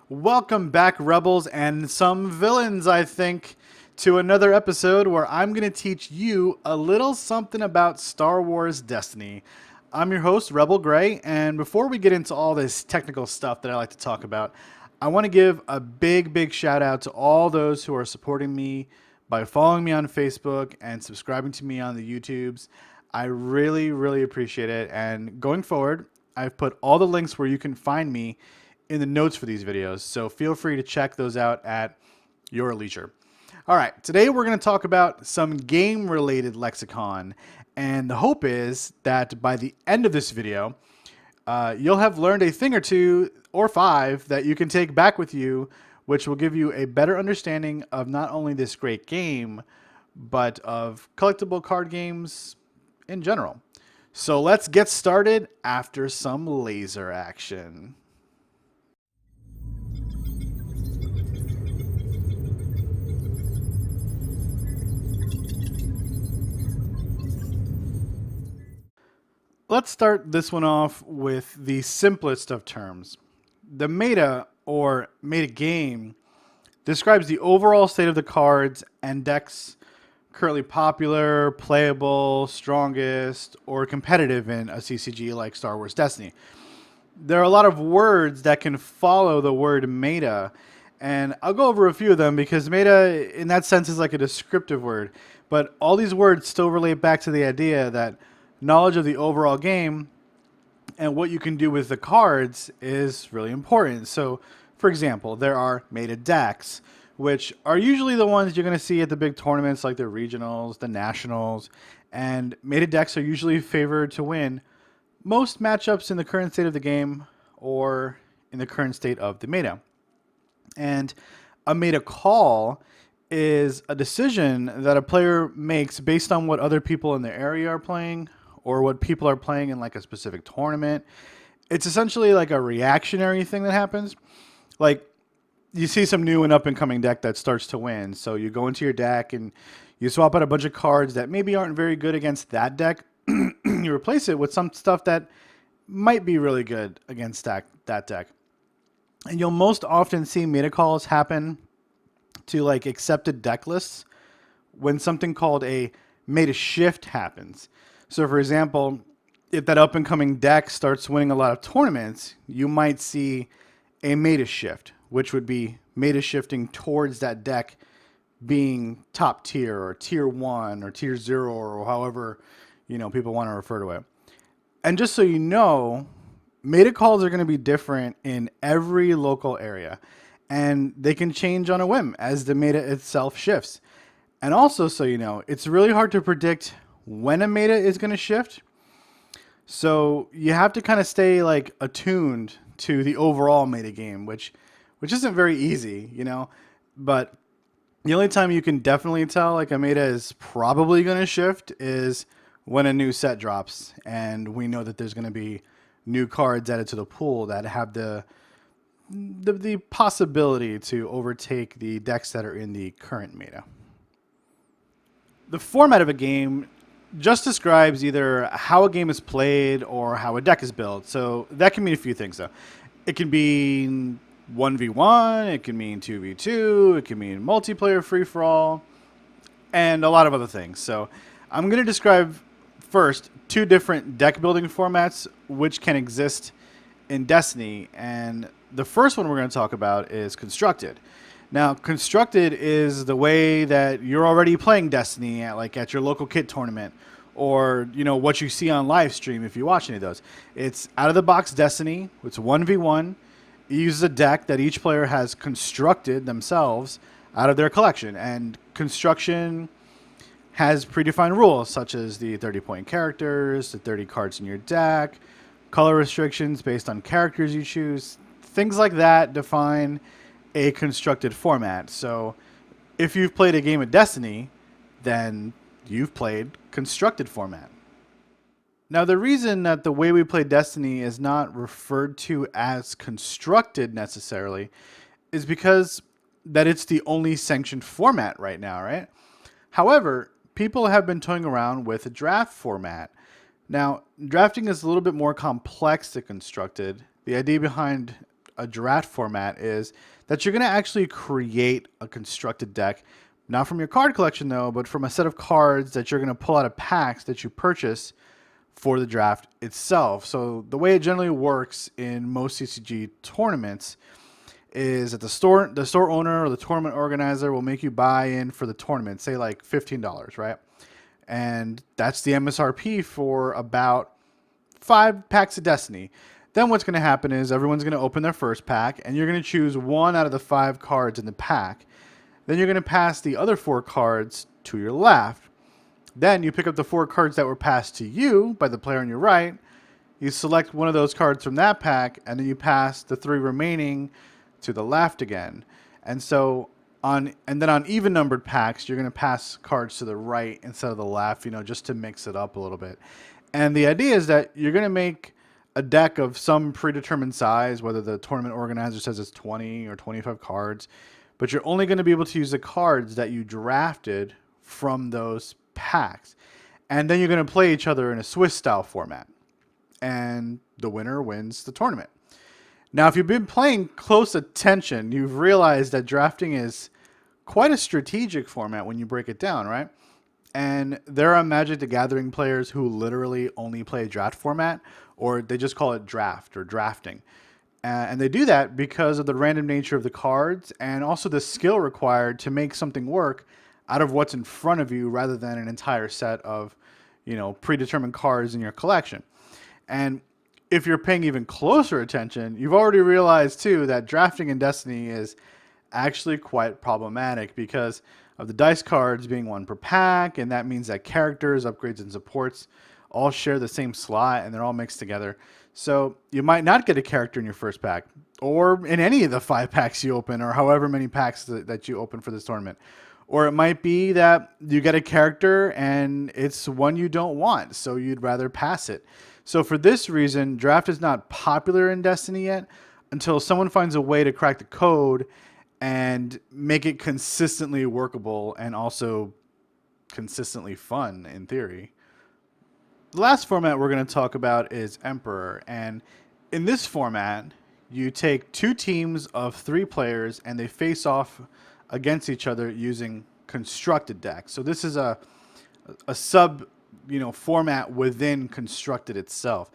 Welcome back, Rebels and some villains, I think, to another episode where I'm going to teach you a little something about Star Wars Destiny. I'm your host, Rebel Gray, and before we get into all this technical stuff that I like to talk about, I want to give a big shout out to all those who are supporting me by following me on Facebook and subscribing to me on the YouTubes. I really appreciate it, and going forward, I've put all the links where you can find me in the notes for these videos, so feel free to check those out at your leisure. All right, today we're going to talk about some game-related lexicon, and the hope is that by the end of this video, you'll have learned a thing or two or five that you can take back with you, which will give you a better understanding of not only this great game, but of collectible card games in general. So let's get started after some laser action. Let's start this one off with the simplest of terms. The meta, or meta game, describes the overall state of the cards and decks currently popular, playable, strongest, or competitive in a CCG like Star Wars Destiny. There are a lot of words that can follow the word meta, and I'll go over a few of them because meta, in that sense, is like a descriptive word. But all these words still relate back to the idea that knowledge of the overall game and what you can do with the cards is really important. So, for example, there are meta decks, which are usually the ones you're going to see at the big tournaments like the regionals, the nationals, and meta decks are usually favored to win most matchups in the current state of the game or in the current state of the meta. And a meta call is a decision that a player makes based on what other people in their area are playing or what people are playing in like a specific tournament. It's essentially like a reactionary thing that happens. Like you see some new and up and coming deck that starts to win. So you go into your deck and you swap out a bunch of cards that maybe aren't very good against that deck. You replace it with some stuff that might be really good against that deck. And you'll most often see meta calls happen to like accepted deck lists when something called a meta shift happens. So for example, if that up and coming deck starts winning a lot of tournaments, you might see a meta shift, which would be meta shifting towards that deck being top tier or tier 1 or tier 0 or however, people want to refer to it. And just so you know, meta calls are going to be different in every local area, and they can change on a whim as the meta itself shifts. And also, so you know, it's really hard to predict when a meta is going to shift. So you have to kind of stay like attuned to the overall meta game, which isn't very easy, but the only time you can definitely tell like a meta is probably going to shift is when a new set drops and we know that there's going to be new cards added to the pool that have the possibility to overtake the decks that are in the current meta. The format of a game just describes either how a game is played or how a deck is built. So that can mean a few things, though. It can be 1v1, it can mean 2v2, it can mean multiplayer free-for-all, and a lot of other things. So I'm going to describe first two different deck building formats which can exist in Destiny, and the first one we're going to talk about is Constructed. Now, Constructed is the way that you're already playing Destiny at your local kit tournament, or what you see on live stream if you watch any of those. It's out of the box Destiny. It's 1v1. It uses a deck that each player has constructed themselves out of their collection, and construction has predefined rules such as the 30-point characters, the 30 cards in your deck, color restrictions based on characters you choose. Things like that define a constructed format. So if you've played a game of Destiny, then you've played constructed format. Now, the reason that the way we play Destiny is not referred to as constructed necessarily is because that it's the only sanctioned format right now, right? However, people have been toying around with a draft format. Now, drafting is a little bit more complex to constructed. The idea behind a draft format is that you're going to actually create a constructed deck, not from your card collection though, but from a set of cards that you're going to pull out of packs that you purchase for the draft itself. So the way it generally works in most CCG tournaments is that the store owner or the tournament organizer will make you buy in for the tournament, say like $15, right? And that's the MSRP for about 5 packs of Destiny. Then what's going to happen is everyone's going to open their first pack, and you're going to choose one out of the 5 cards in the pack. Then you're going to pass the other 4 cards to your left. Then you pick up the 4 cards that were passed to you by the player on your right. You select one of those cards from that pack, and then you pass the 3 remaining to the left again. And then on even numbered packs, you're going to pass cards to the right instead of the left, just to mix it up a little bit. And the idea is that you're going to make a deck of some predetermined size, whether the tournament organizer says it's 20 or 25 cards, but you're only going to be able to use the cards that you drafted from those packs. And then you're going to play each other in a Swiss style format. And the winner wins the tournament. Now, if you've been playing close attention, you've realized that drafting is quite a strategic format when you break it down, right? And there are Magic the Gathering players who literally only play draft format, or they just call it draft or drafting. And they do that because of the random nature of the cards and also the skill required to make something work out of what's in front of you rather than an entire set of, predetermined cards in your collection. And if you're paying even closer attention, you've already realized too that drafting in Destiny is actually quite problematic because of the dice cards being 1 per pack, and that means that characters, upgrades, and supports all share the same slot and they're all mixed together. So you might not get a character in your first pack or in any of the 5 packs you open or however many packs that you open for this tournament. Or it might be that you get a character and it's one you don't want, so you'd rather pass it. So for this reason, draft is not popular in Destiny yet until someone finds a way to crack the code and make it consistently workable and also consistently fun in theory. The last format we're going to talk about is Emperor. And in this format, you take 2 teams of 3 players and they face off against each other using constructed decks. So this is a sub format within constructed itself.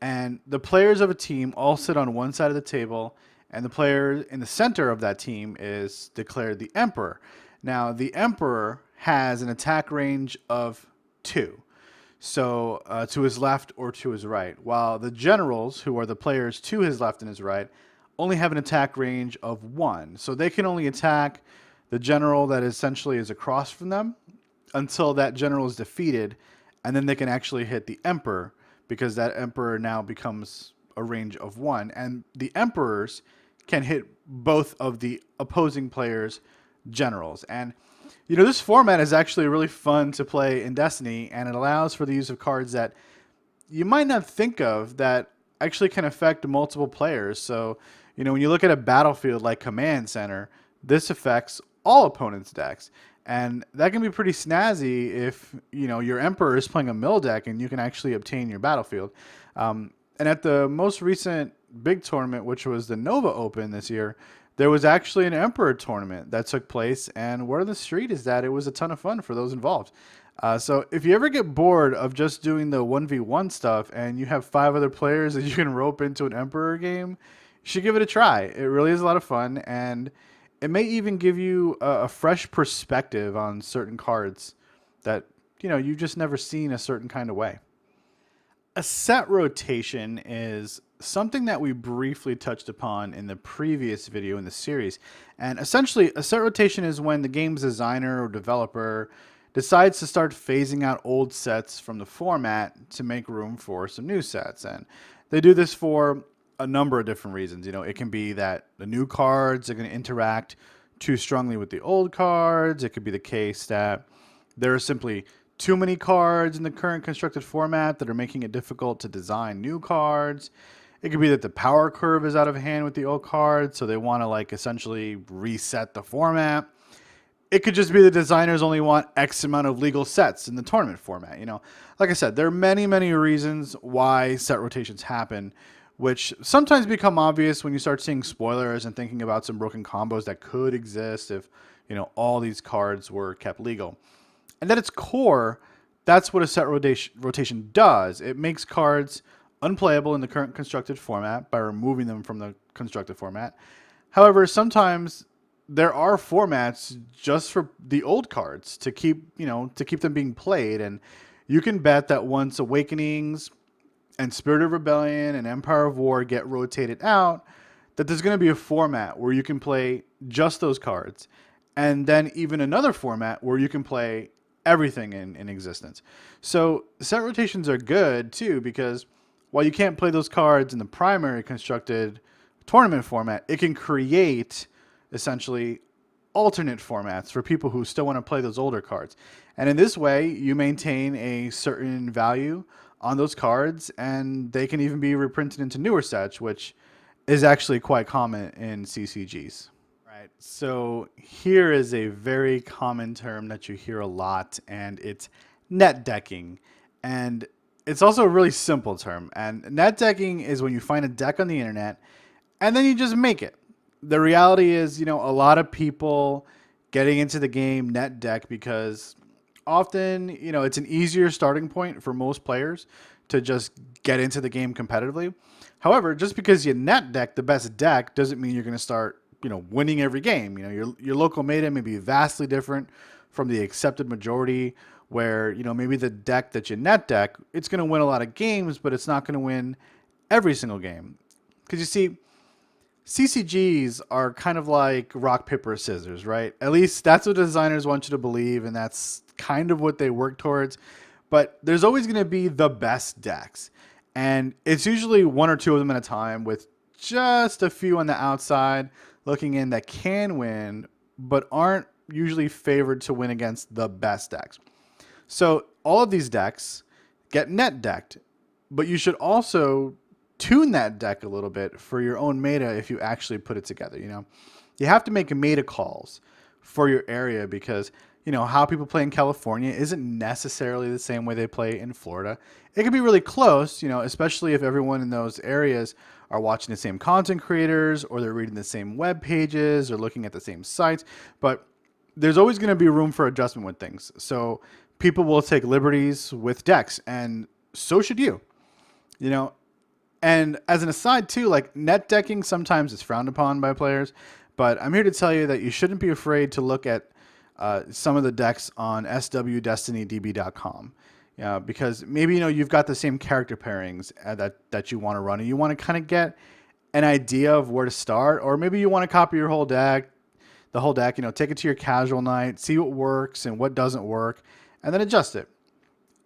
And the players of a team all sit on one side of the table, and the player in the center of that team is declared the Emperor. Now, the Emperor has an attack range of 2. So to his left or to his right, while the generals, who are the players to his left and his right, only have an attack range of 1. So they can only attack the general that essentially is across from them until that general is defeated, and then they can actually hit the Emperor because that Emperor now becomes a range of 1. And the Emperors can hit both of the opposing players' generals. And this format is actually really fun to play in Destiny, and it allows for the use of cards that you might not think of that actually can affect multiple players. So, when you look at a battlefield like Command Center, this affects all opponents' decks. And that can be pretty snazzy if, your Emperor is playing a mill deck and you can actually obtain your battlefield. And at the most recent big tournament, which was the Nova Open this year, there was actually an Emperor tournament that took place, and word on the street is that it was a ton of fun for those involved. So if you ever get bored of just doing the 1v1 stuff and you have 5 other players that you can rope into an Emperor game, you should give it a try. It really is a lot of fun, and it may even give you a fresh perspective on certain cards that, you've just never seen a certain kind of way. A set rotation is something that we briefly touched upon in the previous video in the series. And essentially, a set rotation is when the game's designer or developer decides to start phasing out old sets from the format to make room for some new sets. And they do this for a number of different reasons. It can be that the new cards are going to interact too strongly with the old cards. It could be the case that there are simply too many cards in the current constructed format that are making it difficult to design new cards. It could be that the power curve is out of hand with the old cards, so they want to essentially reset the format. It could just be the designers only want X amount of legal sets in the tournament format. Like I said, there are many, many reasons why set rotations happen, which sometimes become obvious when you start seeing spoilers and thinking about some broken combos that could exist if, all these cards were kept legal. And at its core, that's what a set rotation does. It makes cards unplayable in the current constructed format by removing them from the constructed format. However, sometimes there are formats just for the old cards to keep them being played, and you can bet that once Awakenings and Spirit of Rebellion and Empire of War get rotated out, that there's going to be a format where you can play just those cards, and then even another format where you can play everything in existence. So set rotations are good too, because while you can't play those cards in the primary constructed tournament format, it can create essentially alternate formats for people who still want to play those older cards. And in this way, you maintain a certain value on those cards, and they can even be reprinted into newer sets, which is actually quite common in CCGs. Right. So here is a very common term that you hear a lot, and it's net decking. And it's also a really simple term. And net decking is when you find a deck on the internet and then you just make it. The reality is, a lot of people getting into the game net deck because often, it's an easier starting point for most players to just get into the game competitively. However, just because you net deck the best deck doesn't mean you're going to start, winning every game. Your local meta may be vastly different from the accepted majority, where, maybe the deck that you net deck, it's going to win a lot of games, but it's not going to win every single game. Because you see, CCGs are kind of like rock, paper, scissors, right? At least that's what designers want you to believe, and that's kind of what they work towards. But there's always going to be the best decks. And it's usually one or two of them at a time, with just a few on the outside looking in that can win, but aren't usually favored to win against the best decks. So all of these decks get net decked, but you should also tune that deck a little bit for your own meta if you actually put it together. You have to make meta calls for your area, because how people play in California isn't necessarily the same way they play in Florida. It can be really close, especially if everyone in those areas are watching the same content creators, or they're reading the same web pages, or looking at the same sites. But there's always going to be room for adjustment with things. So people will take liberties with decks, and so should you. And as an aside too, like, net decking sometimes is frowned upon by players, but I'm here to tell you that you shouldn't be afraid to look at some of the decks on swdestinydb.com. Because maybe you've got the same character pairings that you want to run, and you want to kind of get an idea of where to start, or maybe you want to copy your whole deck, take it to your casual night, see what works and what doesn't work, and then adjust it.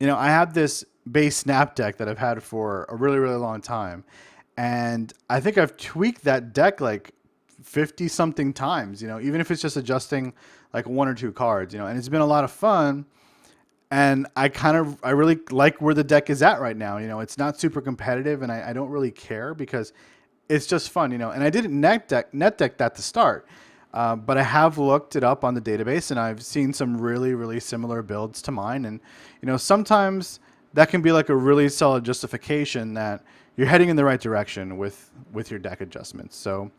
I have this base snap deck that I've had for a really, really long time, and I think I've tweaked that deck like 50 something times, even if it's just adjusting like one or two cards, and it's been a lot of fun. And I really like where the deck is at right now. It's not super competitive, and I don't really care, because it's just fun, and I didn't net deck that to start. But I have looked it up on the database, and I've seen some really, really similar builds to mine. And, sometimes that can be like a really solid justification that you're heading in the right direction with your deck adjustments. So,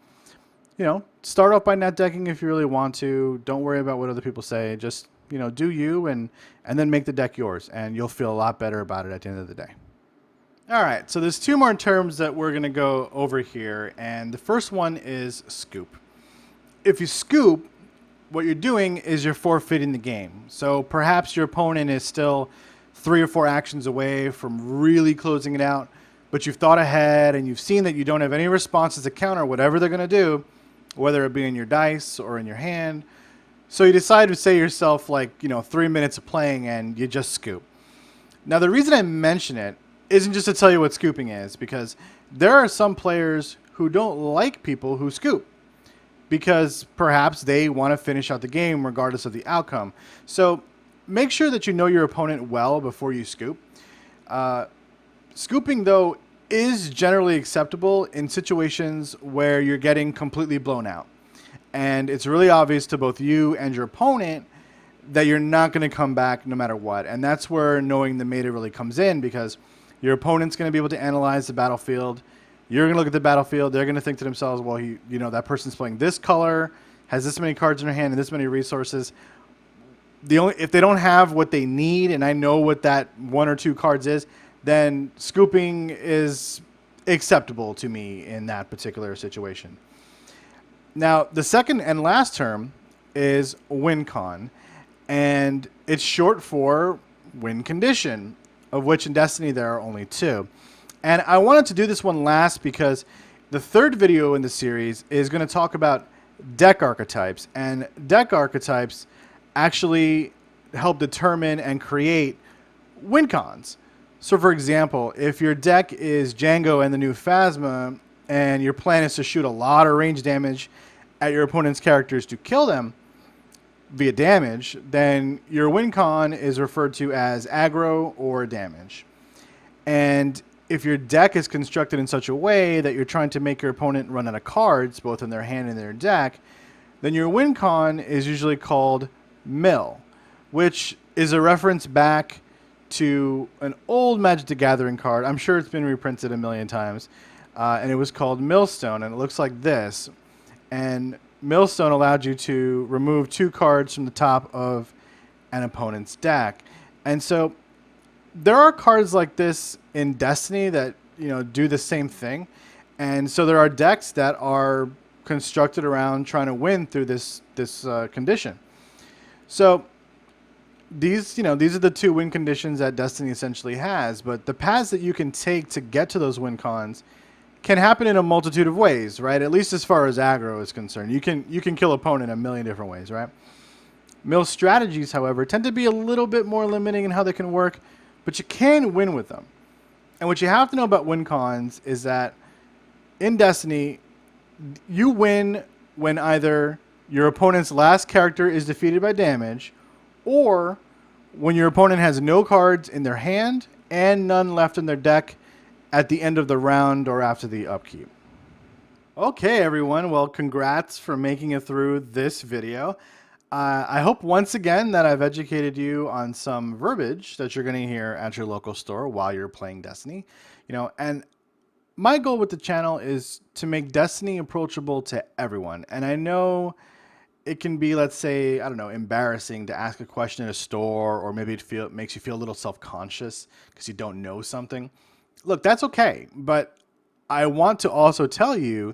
start off by net decking if you really want to. Don't worry about what other people say. Just, do you, and then make the deck yours, and you'll feel a lot better about it at the end of the day. All right, so there's two more terms that we're going to go over here, and the first one is scoop. If you scoop, what you're doing is you're forfeiting the game. So perhaps your opponent is still 3 or 4 actions away from really closing it out, but you've thought ahead and you've seen that you don't have any responses to counter whatever they're going to do, whether it be in your dice or in your hand. So you decide to say to yourself, 3 minutes of playing, and you just scoop. Now, the reason I mention it isn't just to tell you what scooping is, because there are some players who don't like people who scoop, because perhaps they want to finish out the game regardless of the outcome. So make sure that you know your opponent well before you scoop. Scooping, though, is generally acceptable in situations where you're getting completely blown out, and it's really obvious to both you and your opponent that you're not going to come back no matter what. And that's where knowing the meta really comes in, because your opponent's going to be able to analyze the battlefield. You're going to look at the battlefield. They're going to think to themselves, well, that person's playing this color, has this many cards in their hand and this many resources. If they don't have what they need, and I know what that 1 or 2 cards is, then scooping is acceptable to me in that particular situation. Now, the second and last term is Wincon, and it's short for win condition, of which in Destiny there are only 2. And I wanted to do this one last because the third video in the series is going to talk about deck archetypes, and deck archetypes actually help determine and create Wincons. So for example, if your deck is Django and the new Phasma, and your plan is to shoot a lot of range damage at your opponent's characters to kill them via damage, then your Wincon is referred to as aggro or damage. And if your deck is constructed in such a way that you're trying to make your opponent run out of cards, both in their hand and their deck, then your Wincon is usually called mill, which is a reference back to an old Magic the Gathering card. I'm sure it's been reprinted a million times. And it was called Millstone, and it looks like this. And Millstone allowed you to remove 2 cards from the top of an opponent's deck. And so there are cards like this in Destiny that do the same thing. And so there are decks that are constructed around trying to win through this condition. So these are the 2 win conditions that Destiny essentially has, but the paths that you can take to get to those win cons can happen in a multitude of ways, right? At least as far as aggro is concerned. You can kill opponent in a million different ways, right? Mill strategies, however, tend to be a little bit more limiting in how they can work, but you can win with them. And what you have to know about win cons is that in Destiny, you win when either your opponent's last character is defeated by damage, or when your opponent has no cards in their hand and none left in their deck at the end of the round or after the upkeep. Okay, everyone. Well, congrats for making it through this video. I hope once again that I've educated you on some verbiage that you're going to hear at your local store while you're playing Destiny. And my goal with the channel is to make Destiny approachable to everyone. And I know it can be, let's say, I don't know, embarrassing to ask a question at a store, or maybe it makes you feel a little self-conscious because you don't know something. Look, that's okay, but I want to also tell you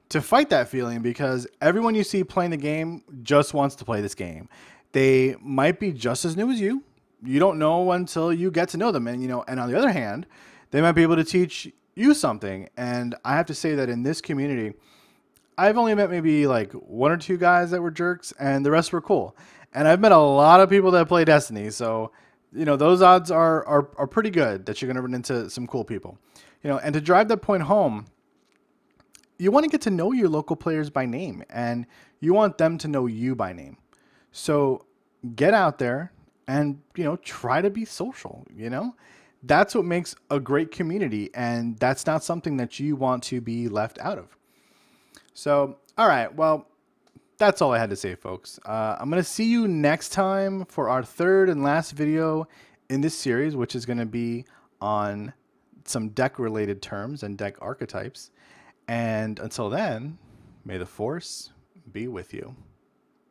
to fight that feeling, because everyone you see playing the game just wants to play this game. They might be just as new as you. You don't know until you get to know them. And, and on the other hand, they might be able to teach you something. And I have to say that in this community, I've only met maybe like 1 or 2 guys that were jerks, and the rest were cool. And I've met a lot of people that play Destiny, so those odds are pretty good that you're going to run into some cool people. And to drive that point home, you want to get to know your local players by name, and you want them to know you by name. So get out there and, try to be social, That's what makes a great community, and that's not something that you want to be left out of. So, all right, well, that's all I had to say, folks. I'm going to see you next time for our 3rd and last video in this series, which is going to be on some deck-related terms and deck archetypes. And until then, may the Force be with you.